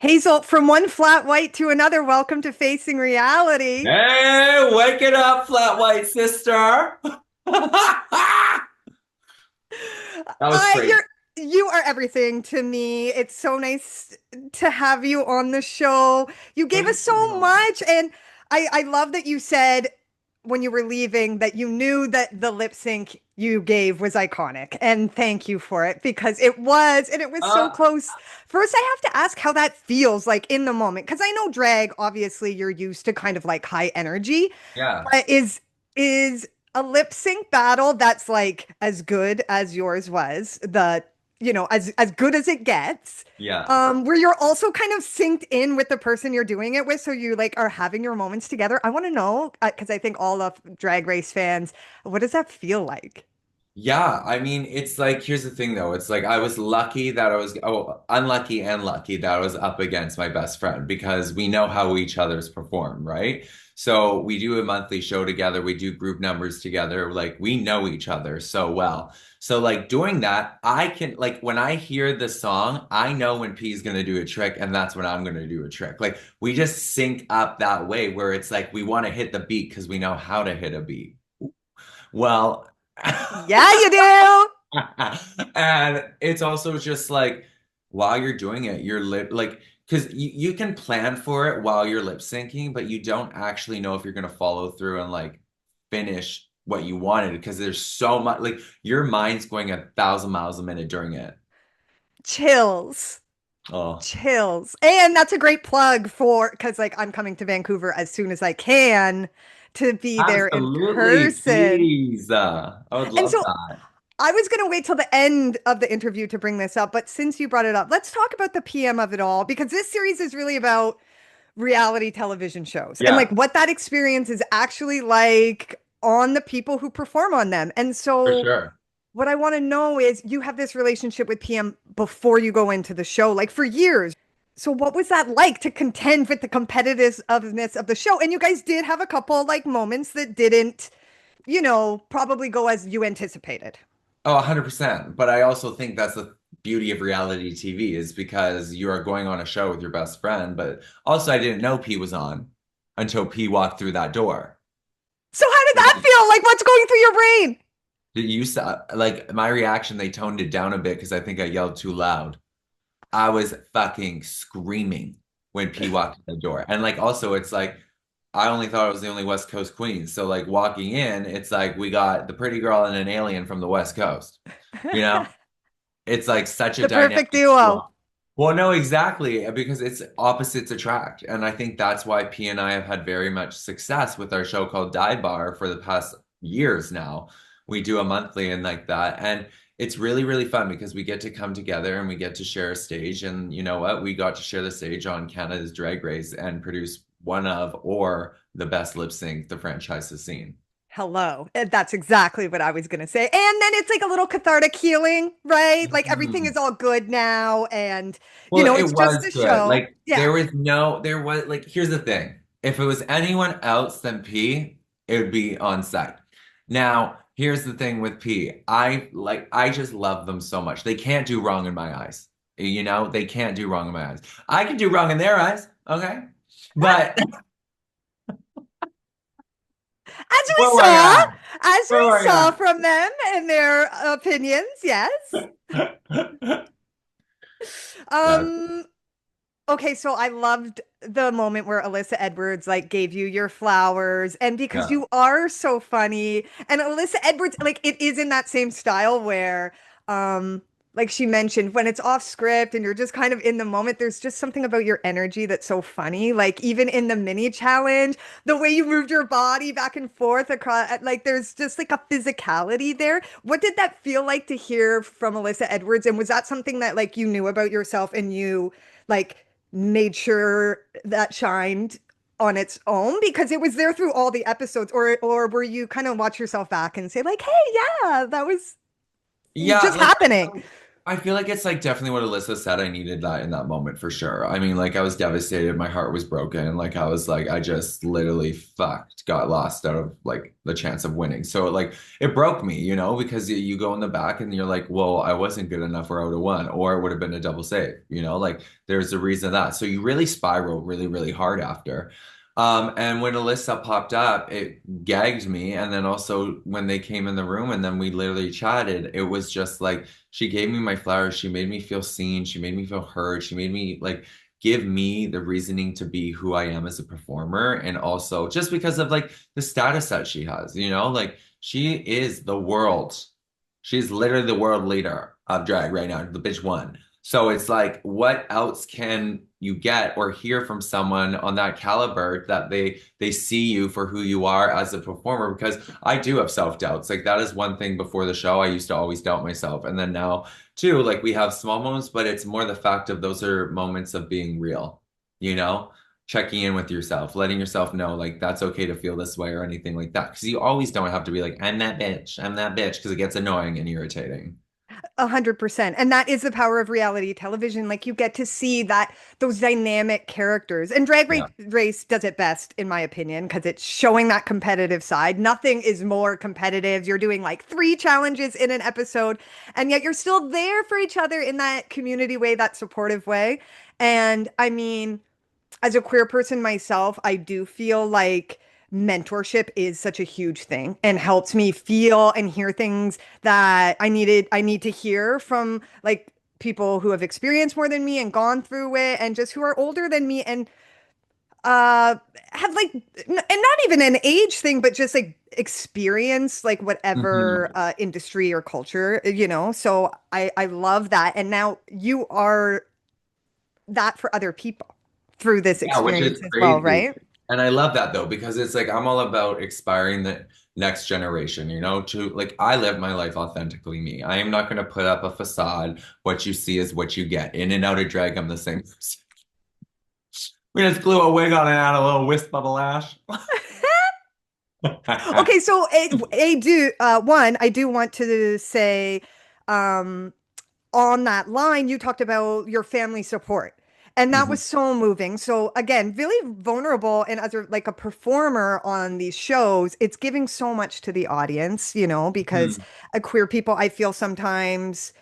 Hazel, from one flat white to another, welcome to Facing Reality. Hey, wake it up, flat white sister. That was crazy. You're you are everything to me. It's so nice to have you on the show. You gave us Thank so you. much, and I love that you said when you were leaving that you knew that the lip sync you gave was iconic, and thank you for it because it was, and it was so Uh, close. First, I have to ask how that feels like in the moment because I know drag. Obviously, you're used to kind of like high energy. yeah. But is a lip sync battle that's like as good as yours was, as good as it gets, Yeah. where you're also kind of synced in with the person you're doing it with, so you like are having your moments together. I want to know, because I think all of Drag Race fans, what does that feel like? Yeah, I mean, it's like, here's the thing though. It's like I was lucky that unlucky and lucky that I was up against my best friend because we know how each other's perform, right? So we do a monthly show together, we do group numbers together, like we know each other so well. So like doing that, I can like when I hear the song, I know when P's gonna do a trick and that's when I'm gonna do a trick. Like we just sync up that way where it's like we want to hit the beat because we know how to hit a beat. Well, Yeah, you do. and it's also just like while you're doing it, you're like because you can plan for it while you're lip syncing, but you don't actually know if you're gonna follow through and like finish what you wanted because there's so much like your mind's going 1,000 miles a minute during it. Chills. Oh, Chills. And that's a great plug for because like I'm coming to Vancouver as soon as I can to be there in absolutely, person. please. I would And love so that. I was going to wait till the end of the interview to bring this up, but since you brought it up, let's talk about the PM of it all because this series is really about reality television shows and like Yeah, what that experience is actually like on the people who perform on them. And for so sure. what I want to know is you have this relationship with PM before you go into the show, like for years. So what was that like to contend with the competitiveness of the show? And you guys did have a couple like moments that didn't, probably go as you anticipated. Oh, 100%. But I also think that's the beauty of reality TV is because you are going on a show with your best friend. But also, I didn't know P was on until P walked through that door. So how did that feel? Like what's going through your brain? Did you saw like my reaction? They toned it down a bit because I think I yelled too loud. I was fucking screaming when P walked in the door. And like also, it's like I only thought I was the only West Coast queen. So like walking in, it's like we got the pretty girl and an alien from the West Coast. You know? It's like such a The dynamic perfect duo. swap. Well, no, exactly, because it's opposites attract. And I think that's why P and I have had very much success with our show called Dive Bar for the past years now. We do a monthly and like that. And it's really, really fun because we get to come together and we get to share a stage. And you know what? We got to share the stage on Canada's Drag Race and produce one of or the best lip sync the franchise has seen. Hello. And that's exactly what I was going to say. And then it's like a little cathartic healing, right? Like everything is Mhm. all good now. And, Well, it it's just was a good. show. Like Yeah. there was like here's the thing. If it was anyone else than P, it would be on site. Now, here's the thing with P. I just love them so much. They can't do wrong in my eyes. You know, they can't do wrong in my eyes. I can do wrong in their eyes, okay? But As we where were saw, ya? as Where we were saw ya? from them and their opinions, yes. Yeah, Um, okay, so I loved the moment where Alyssa Edwards like gave you your flowers, and because yeah. you are so funny, and Alyssa Edwards like it is in that same style where like she mentioned when it's off script and you're just kind of in the moment, there's just something about your energy that's so funny. Like even in the mini challenge, the way you moved your body back and forth across, like there's just like a physicality there. What did that feel like to hear from Alyssa Edwards? And was that something that like you knew about yourself and you like made sure that shined on its own because it was there through all the episodes, or were you kind of watch yourself back and say like, hey, yeah, that was Yeah, just like happening? I feel like it's like definitely what Alyssa said. I needed that in that moment for sure. I mean, like I was devastated. My heart was broken. Like I was like, I just literally fucked, got lost out of like the chance of winning. So like it broke me, you know, because you go in the back and you're like, well, I wasn't good enough or I would have won, or it would have been a double save, you know, like there's a reason that. So you really spiral really, really hard after. And when Alyssa popped up, it gagged me. And then also when they came in the room and then we literally chatted, it was just like she gave me my flowers. She made me feel seen. She made me feel heard. She made me like give me the reasoning to be who I am as a performer. And also just because of like the status that she has, you know, like she is the world. She's literally the world leader of drag right now. The bitch won. So it's like, what else can you get or hear from someone on that caliber that they see you for who you are as a performer? Because I do have self-doubts. Like that is one thing before the show. I used to always doubt myself. And then now too, like we have small moments, but it's more the fact of those are moments of being real, you know? Checking in with yourself, letting yourself know like that's okay to feel this way or anything like that. Because you always don't have to be like, I'm that bitch, because it gets annoying and irritating. 100%. And that is the power of reality television. Like you get to see that those dynamic characters. And Yeah. Race does it best, in my opinion, because it's showing that competitive side. Nothing is more competitive. You're doing like 3 challenges in an episode, and yet you're still there for each other in that community way, that supportive way. And I mean, as a queer person myself, I do feel like mentorship is such a huge thing and helps me feel and hear things that I need to hear from like people who have experienced more than me and gone through it and just who are older than me and have like and not even an age thing but just like experience like whatever Mhm. industry or culture, you know. So I love that, and now you are that for other people through this Yeah, which is experience as well, crazy. right? And I love that though, because it's like I'm all about inspiring the next generation, you know, to like I live my life authentically me. I am not going to put up a facade. What you see is what you get. In and out of drag, I'm the same person. We just glue a wig on and add a little wisp of a lash. Okay, so I do want to say, um, on that line, you talked about your family support. And that Mhm. was so moving. So again, really vulnerable. And as like a performer on these shows, it's giving so much to the audience, you know, because Mhm. queer people, I feel sometimes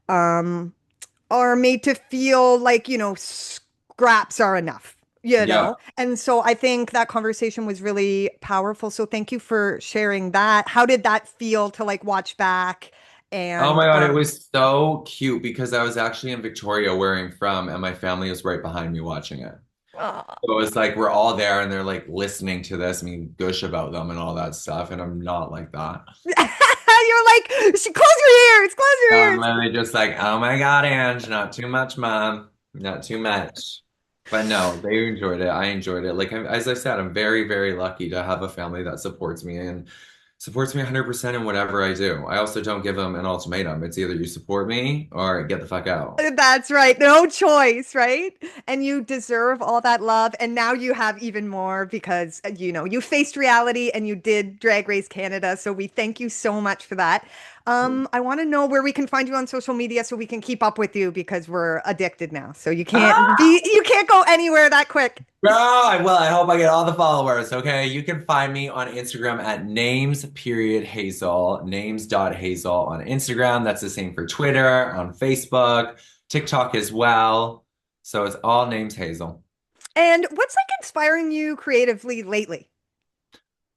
are made to feel like, you know, scraps are enough, you Yeah. know? And so I think that conversation was really powerful. So thank you for sharing that. How did that feel to like watch back? Oh And my God, it was so cute because I was actually in Victoria where I'm from, and my family was right behind me watching it. So it was like we're all there and they're like listening to this, I mean, gush about them and all that stuff. And I'm not like that. you're like, close your ears, close your I'm ears. literally just like, oh my God, Ange, not too much, mom. Not too much. But no, they enjoyed it. I enjoyed it. Like, as I said, I'm very, very lucky to have a family that supports me and supports me 100% in whatever I do. I also don't give them an ultimatum. It's either you support me or get the fuck out. That's right. No choice, right? And you deserve all that love. And now you have even more because, you know, you faced reality and you did Drag Race Canada. So we thank you so much for that. I want to know where we can find you on social media so we can keep up with you because we're addicted now. So you can't go anywhere that quick. Bro, I hope I get all the followers. Okay. You can find me on Instagram at names period Hazel, names.hazel on Instagram. That's the same for Twitter, on Facebook, TikTok as well. So it's all names Hazel. And what's like inspiring you creatively lately?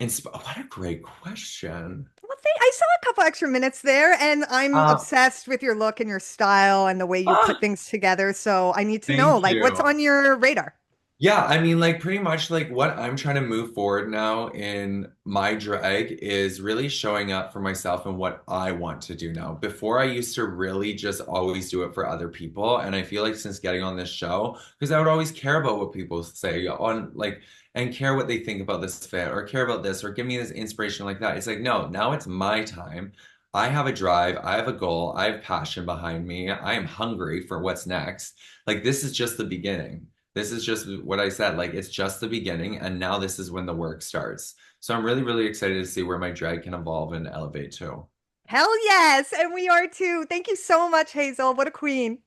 What a great question. Well, I saw a couple extra minutes there, and I'm Uh, obsessed with your look and your style and the way you put ah, things together. So I need to know, thank like, what's you. on your radar? Yeah, I mean, like pretty much like what I'm trying to move forward now in my drag is really showing up for myself and what I want to do now. Before I used to really just always do it for other people. And I feel like since getting on this show, because I would always care about what people say on like and care what they think about this fit or care about this or give me this inspiration like that. It's like, no, now it's my time. I have a drive, I have a goal, I have passion behind me. I am hungry for what's next. Like this is just the beginning. This is just what I said. Like, it's just the beginning, and now this is when the work starts. So I'm really, really excited to see where my drag can evolve and elevate to. Hell yes. And we are too. Thank you so much, Hazel. What a queen.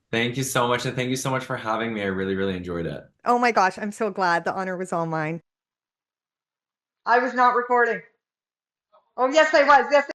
Thank you so much, and thank you so much for having me. I really, really enjoyed it. Oh my gosh, I'm so glad. The honor was all mine. I was not recording. Oh, yes, I was. Yes,